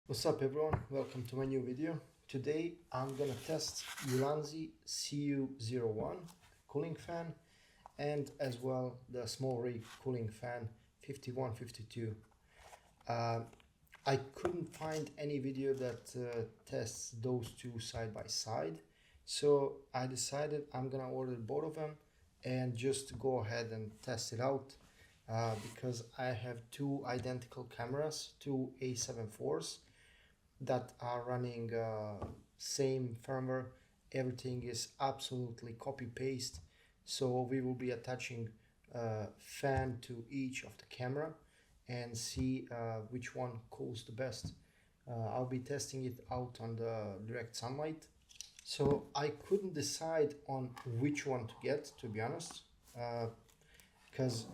What's up everyone, welcome to my new video. Today I'm gonna test Ulanzi CU01 cooling fan and as well the Smallrig cooling fan 5152. I couldn't find any video that tests those two side by side, so I decided I'm gonna order both of them and just go ahead and test it out because I have two identical cameras, two A7IVs that are running same firmware. Everything is absolutely copy paste, so we will be attaching a fan to each of the camera and see which one cools the best. I'll be testing it out on the direct sunlight, so I couldn't decide on which one to get, to be honest, because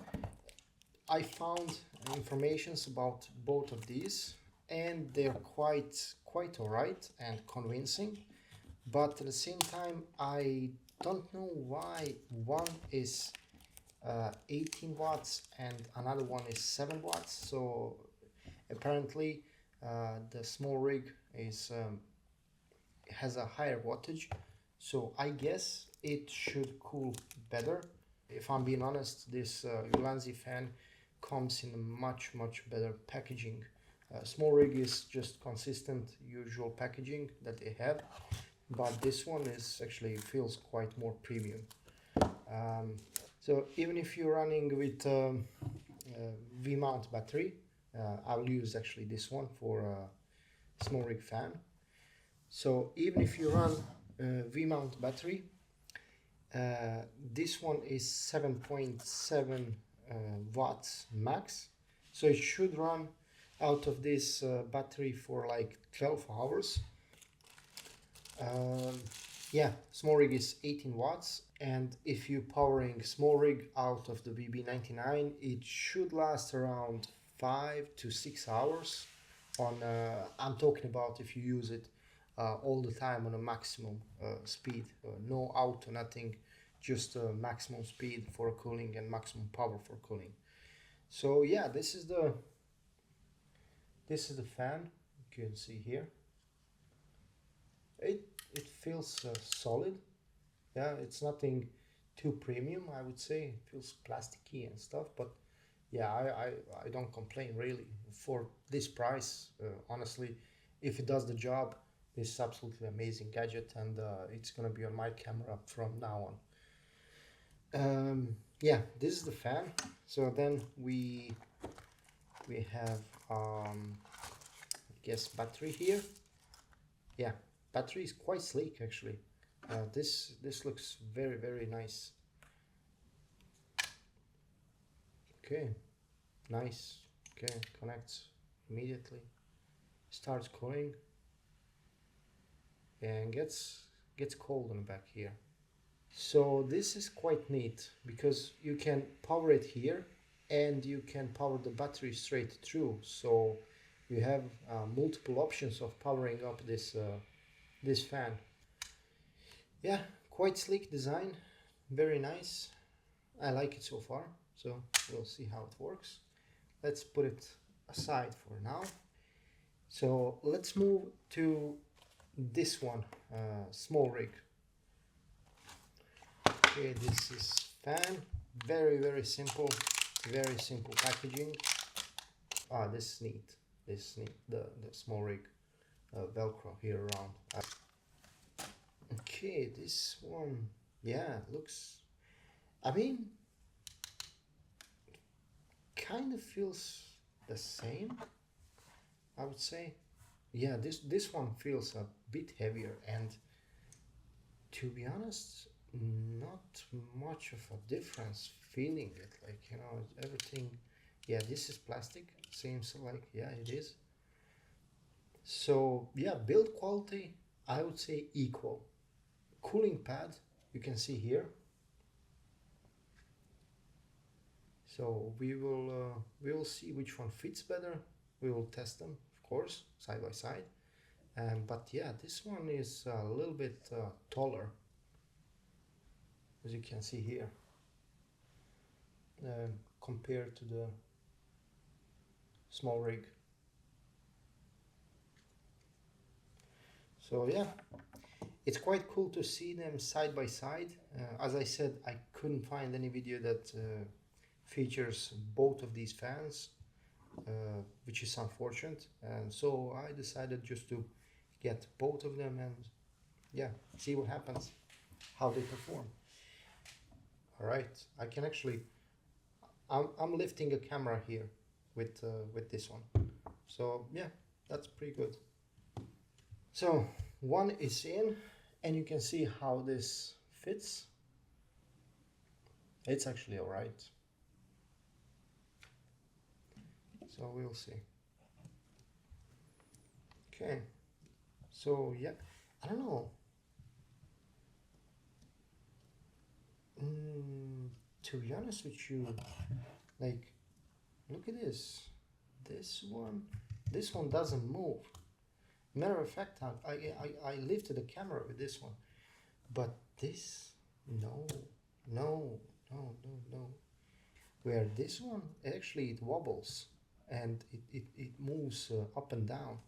I found informations about both of these and they're quite alright and convincing, but at the same time I don't know why one is 18 watts and another one is 7 watts. So apparently the Smallrig is has a higher wattage, so I guess it should cool better. If I'm being honest, this Ulanzi fan comes in a much better packaging. Smallrig is just consistent usual packaging that they have, but this one is actually feels quite more premium. So even if you're running with V-mount battery, I'll use actually this one for a Smallrig fan. So even if you run V-mount battery, this one is 7.7 watts max, so it should run out of this battery for like 12 hours. Yeah, Smallrig is 18 watts, and if you're powering Smallrig out of the VB99, it should last around 5 to 6 hours. On I'm talking about if you use it all the time on a maximum speed, no auto, nothing, just maximum speed for cooling and maximum power for cooling. So yeah, this is the fan. You can see here. It feels solid. Yeah, it's nothing too premium, I would say. It feels plasticky and stuff, but yeah, I don't complain really for this price. Honestly, if it does the job, this is absolutely amazing gadget, and it's gonna be on my camera from now on. Yeah, this is the fan. So then we have I guess battery here. Yeah, battery is quite sleek actually. This looks very nice. Okay, nice. Okay, connects immediately, starts cooling, and gets cold on the back here. So this is quite neat because you can power it here and you can power the battery straight through. So you have multiple options of powering up this this fan. Yeah, quite sleek design, very nice. I like it so far, so we'll see how it works. Let's put it aside for now. So let's move to this one, Smallrig. Okay, this is fan, very simple packaging. This is neat. This is neat. The Smallrig Velcro here around. Okay, this one, yeah, looks. I mean, kind of feels the same, I would say. Yeah, this one feels a bit heavier, and to be honest, not much of a difference feeling it, like, you know, everything. Yeah, this is plastic, seems like, yeah, it is. So yeah, build quality, I would say equal. Cooling pad, you can see here. So we will see which one fits better. We will test them, of course, side by side. But yeah, this one is a little bit taller, as you can see here, compared to the Smallrig. So yeah, it's quite cool to see them side by side. As I said, I couldn't find any video that features both of these fans, which is unfortunate. And so I decided just to get both of them and yeah, see what happens, how they perform. All right, I can actually, I'm lifting a camera here with this one. So yeah, that's pretty good. So one is in, and you can see how this fits. It's actually all right. So we'll see. Okay. So yeah, I don't know. To be honest with you, like, look at this. This one doesn't move. Matter of fact, I lifted the camera with this one, but this, no, no, no, no, no. Where this one, actually it wobbles and it moves up and down.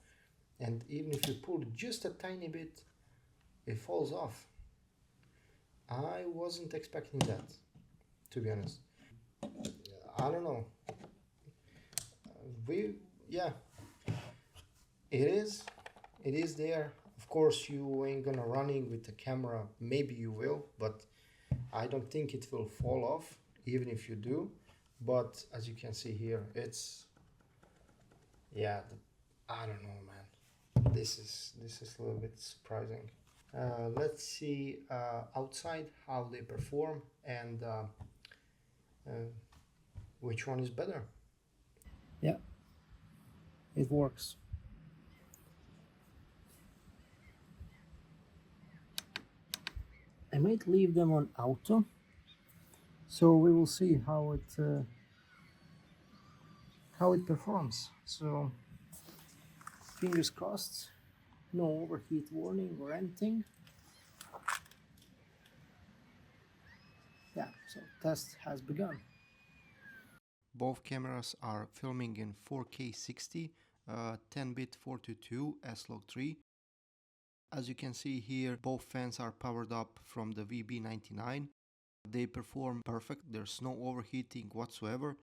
And even if you pull just a tiny bit, it falls off. I wasn't expecting that, to be honest. I don't know. Yeah, it is there. Of course, you ain't gonna running with the camera. Maybe you will, but I don't think it will fall off, even if you do. But as you can see here, it's, yeah, I don't know, man. This is a little bit surprising. Let's see outside how they perform and which one is better. Yeah, it works. I might leave them on auto, so we will see how it performs. So fingers crossed, no overheat warning or anything. Yeah, so test has begun. Both cameras are filming in 4K 60, 10-bit 422 S-Log3. As you can see here, both fans are powered up from the VB99. They perform perfect, there's no overheating whatsoever.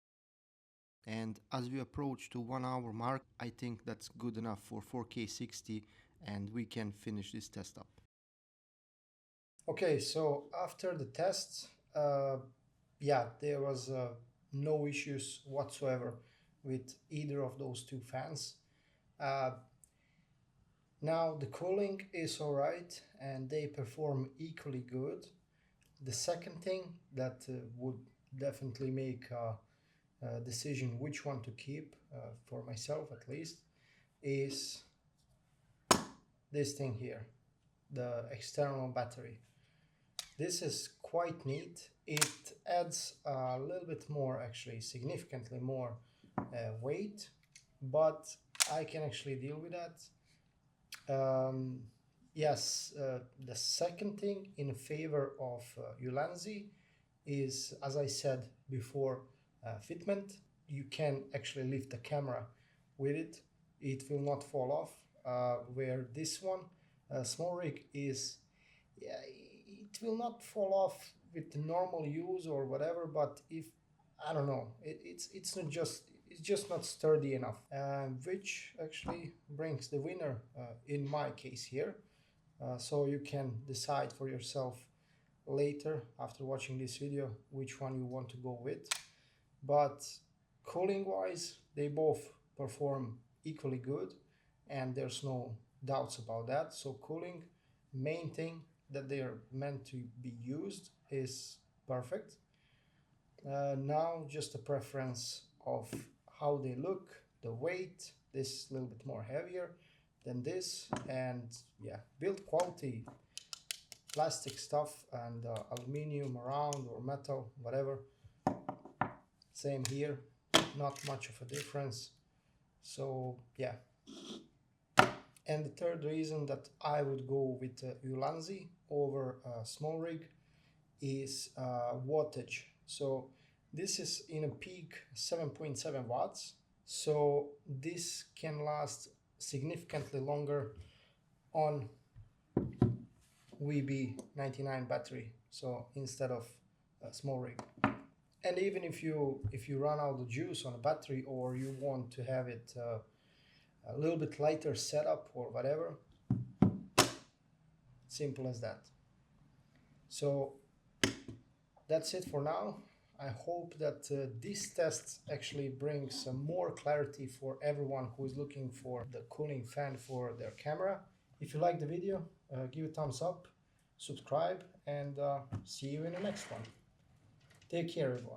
And as we approach to 1 hour mark, I think that's good enough for 4K 60 and we can finish this test up. Okay, so after the test, yeah, there was no issues whatsoever with either of those two fans. Now the cooling is alright and they perform equally good. The second thing that would definitely make a decision which one to keep, for myself at least, is this thing here, the external battery. This is quite neat. It adds a little bit more, actually significantly more weight, but I can actually deal with that. Yes, the second thing in favor of Ulanzi is, as I said before, fitment. You can actually lift the camera with it. It will not fall off. Where this one, Smallrig, is, yeah, it will not fall off with the normal use or whatever. But if, I don't know, it's not just, it's just not sturdy enough, which actually brings the winner in my case here. So you can decide for yourself later after watching this video which one you want to go with. But cooling wise, they both perform equally good and there's no doubts about that. So cooling, main thing that they are meant to be used, is perfect. Now just a preference of how they look, the weight. This is a little bit more heavier than this, and yeah, build quality, plastic stuff and aluminium around or metal, whatever, same here, not much of a difference. So yeah. And the third reason that I would go with Ulanzi over Smallrig is wattage. So this is in a peak 7.7 watts. So this can last significantly longer on VB99 battery, so instead of Smallrig. And even if you run out of juice on a battery, or you want to have it a little bit lighter setup or whatever, simple as that. So that's it for now. I hope that this test actually brings more clarity for everyone who is looking for the cooling fan for their camera. If you like the video, give a thumbs up, subscribe, and see you in the next one. Take care, everyone.